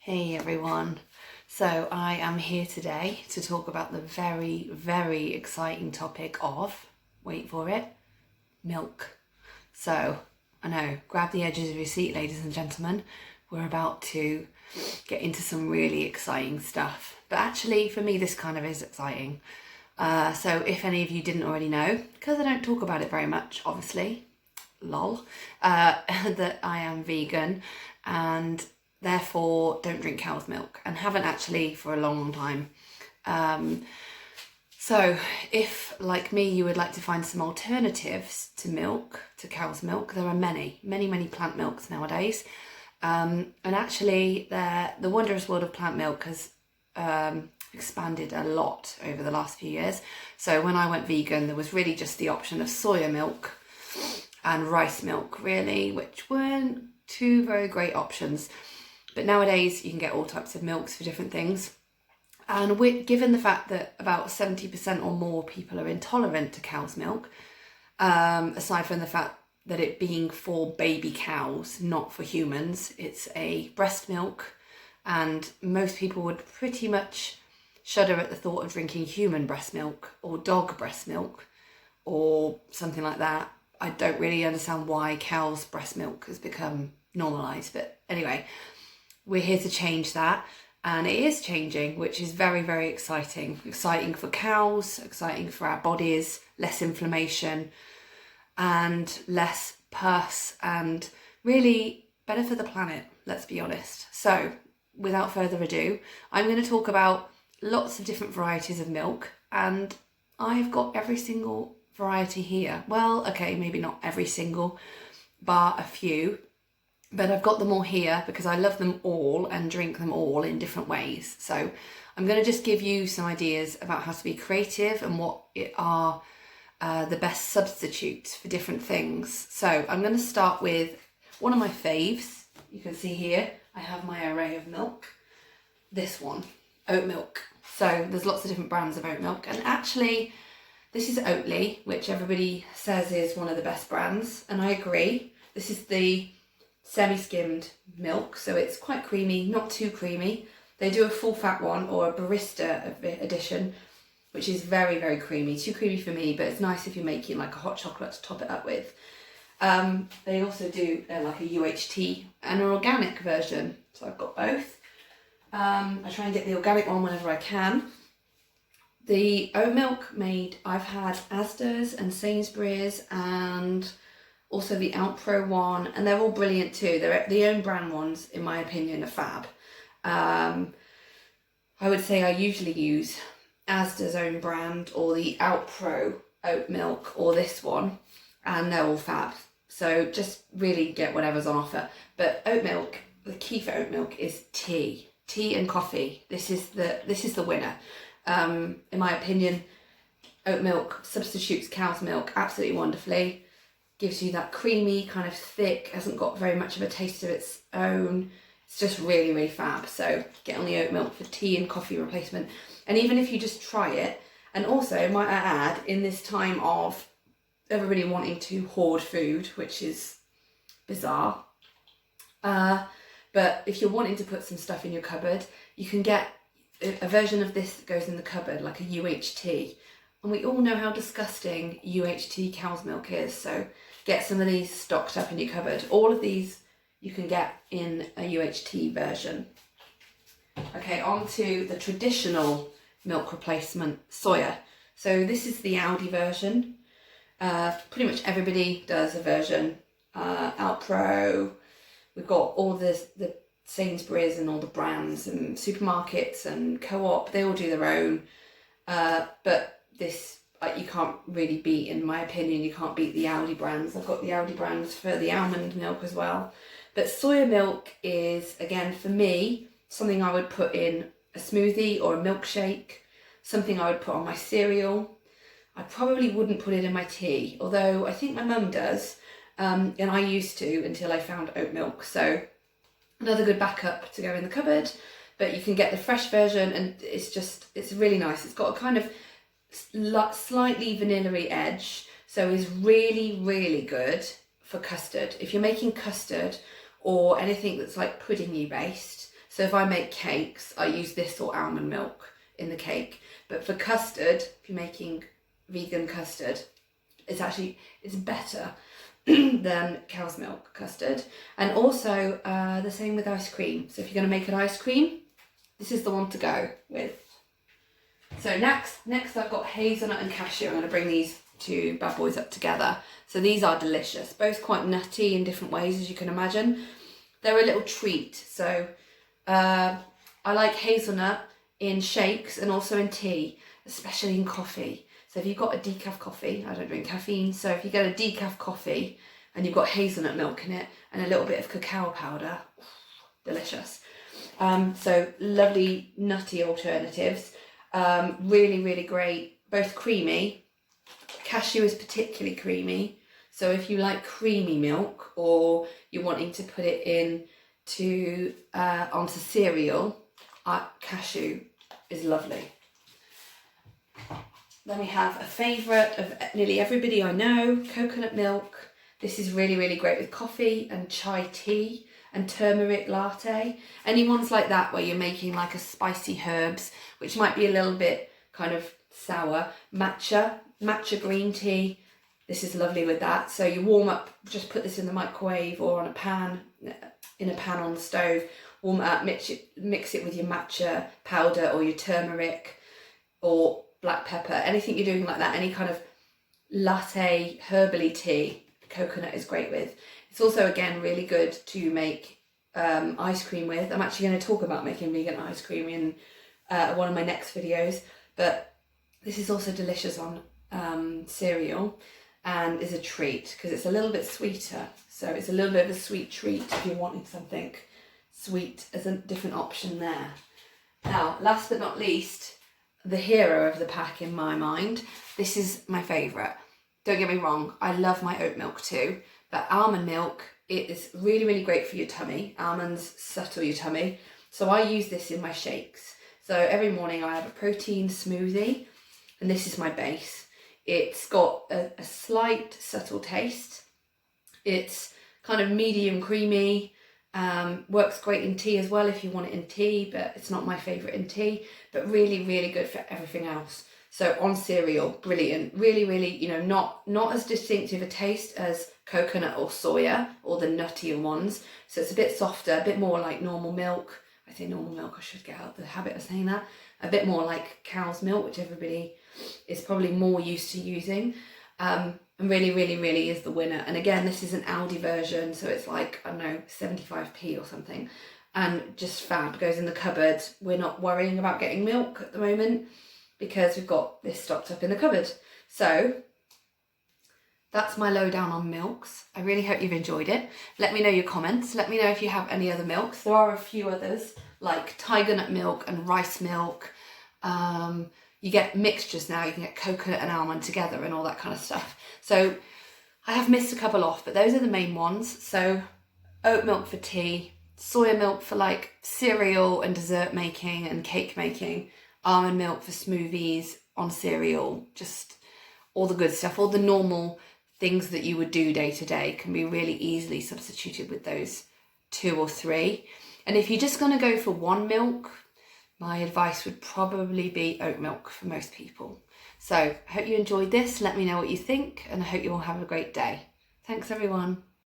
Hey everyone. So I am here today to talk about the very, very exciting topic of, wait for it, milk. So, I know, grab the edges of your seat, ladies and gentlemen. We're about to get into some really exciting stuff. But actually, for me, this kind of is exciting. So if any of you didn't already know, because I don't talk about it very much, obviously, lol, that I am vegan and therefore don't drink cow's milk and haven't actually for a long time. So if, like me, you would like to find some alternatives to milk, to cow's milk, there are many plant milks nowadays. And actually the wondrous world of plant milk has expanded a lot over the last few years. So when I went vegan, there was really just the option of soya milk and rice milk, really, which weren't two very great options. But nowadays you can get all types of milks for different things. And given the fact that about 70% or more people are intolerant to cow's milk, aside from the fact that it being for baby cows, not for humans, it's a breast milk, and most people would pretty much shudder at the thought of drinking human breast milk or dog breast milk or something like that. I don't really understand why cow's breast milk has become normalised, but anyway, we're here to change that, and it is changing, which is very, very exciting. Exciting for cows, exciting for our bodies, less inflammation and less pus, and really better for the planet, let's be honest. So without further ado, I'm going to talk about lots of different varieties of milk, and I've got every single variety here. Well, okay, maybe not every single, bar a few. But I've got them all here because I love them all and drink them all in different ways. So I'm going to just give you some ideas about how to be creative and what are the best substitutes for different things. So I'm going to start with one of my faves. You can see here I have my array of milk. This one, oat milk. So there's lots of different brands of oat milk, and actually this is Oatly, which everybody says is one of the best brands, and I agree. This is the semi-skimmed milk, so it's quite creamy, not too creamy. They do a full fat one or a barista edition, which is very, very creamy. Too creamy for me, but it's nice if you're making like a hot chocolate to top it up with. They also do like a UHT and an organic version, so I've got both. I try and get the organic one whenever I can. The oat milk I've had Asda's and Sainsbury's and also the Alpro one, and they're all brilliant too. They're the own brand ones, in my opinion, are fab. I would say I usually use Asda's own brand or the Alpro oat milk or this one, and they're all fab. So just really get whatever's on offer. But oat milk, the key for oat milk is tea and coffee. This is the winner. In my opinion, oat milk substitutes cow's milk absolutely wonderfully. Gives you that creamy, kind of thick, hasn't got very much of a taste of its own. It's just really, really fab. So get on the oat milk for tea and coffee replacement. And even if you just try it, and also might I add, in this time of everybody wanting to hoard food, which is bizarre, but if you're wanting to put some stuff in your cupboard, you can get a version of this that goes in the cupboard, like a UHT. And we all know how disgusting UHT cow's milk is, so get some of these stocked up in your cupboard. All of these you can get in a UHT version. Okay, on to the traditional milk replacement, Soya. So this is the Aldi version. Pretty much everybody does a version. Alpro, we've got all the Sainsbury's and all the brands, and supermarkets and Co-op, they all do their own. But this, you can't really beat, in my opinion, you can't beat the Aldi brands. I've got the Aldi brands for the almond milk as well. But soya milk is, again, for me, something I would put in a smoothie or a milkshake, something I would put on my cereal. I probably wouldn't put it in my tea, although I think my mum does, and I used to until I found oat milk. So another good backup to go in the cupboard, but you can get the fresh version, and it's really nice. It's got a kind of slightly vanilla-y edge, so is really, really good for custard. If you're making custard or anything that's like puddingy based, So if I make cakes, I use this or almond milk in the cake. But for custard, if you're making vegan custard, it's better than cow's milk custard. And also the same with ice cream. So if you're going to make an ice cream, this is the one to go with. So next I've got hazelnut and cashew. I'm going to bring these two bad boys up together. So these are delicious, both quite nutty in different ways, as you can imagine. They're a little treat. So I like hazelnut in shakes and also in tea, especially in coffee. So if you've got a decaf coffee, I don't drink caffeine, so if you get a decaf coffee and you've got hazelnut milk in it and a little bit of cacao powder, delicious. So lovely nutty alternatives, really, really great, both creamy. Cashew is particularly creamy, so if you like creamy milk or you're wanting to put it onto cereal, cashew is lovely. Then we have a favourite of nearly everybody I know, coconut milk. This is really, really great with coffee and chai tea and turmeric latte. Any ones like that where you're making like a spicy herbs, which might be a little bit kind of sour. Matcha green tea. This is lovely with that. So you warm up, just put this in the microwave or on a pan, in a pan on the stove, warm it up, mix it with your matcha powder or your turmeric or black pepper, anything you're doing like that, any kind of latte herbally tea, coconut is great with. It's also, again, really good to make ice cream with. I'm actually going to talk about making vegan ice cream in one of my next videos, but this is also delicious on cereal and is a treat because it's a little bit sweeter. So it's a little bit of a sweet treat if you're wanting something sweet as a different option there. Now, last but not least, the hero of the pack in my mind. This is my favourite. Don't get me wrong, I love my oat milk too, but almond milk, it is really, really great for your tummy. Almonds settle your tummy. So I use this in my shakes. So every morning I have a protein smoothie, and this is my base. It's got a slight subtle taste. It's kind of medium creamy. Works great in tea as well if you want it in tea, but it's not my favourite in tea, but really, really good for everything else. So on cereal, brilliant. Really, really, not as distinctive a taste as coconut or soya or the nuttier ones. So it's a bit softer, a bit more like normal milk. I say normal milk, I should get out of the habit of saying that. A bit more like cow's milk, which everybody is probably more used to using. And really, really, really is the winner. And again, this is an Aldi version, so it's like, I don't know, 75p or something. And just fab, goes in the cupboard. We're not worrying about getting milk at the moment because we've got this stocked up in the cupboard. So that's my lowdown on milks. I really hope you've enjoyed it. Let me know your comments. Let me know if you have any other milks. There are a few others like tiger nut milk and rice milk. You get mixtures now, you can get coconut and almond together and all that kind of stuff. So I have missed a couple off, but those are the main ones. So oat milk for tea, soya milk for like cereal and dessert making and cake making, almond milk for smoothies, on cereal, just all the good stuff, all the normal things that you would do day to day can be really easily substituted with those 2 or 3. And if you're just going to go for one milk, my advice would probably be oat milk for most people. So I hope you enjoyed this. Let me know what you think, and I hope you all have a great day. Thanks, everyone.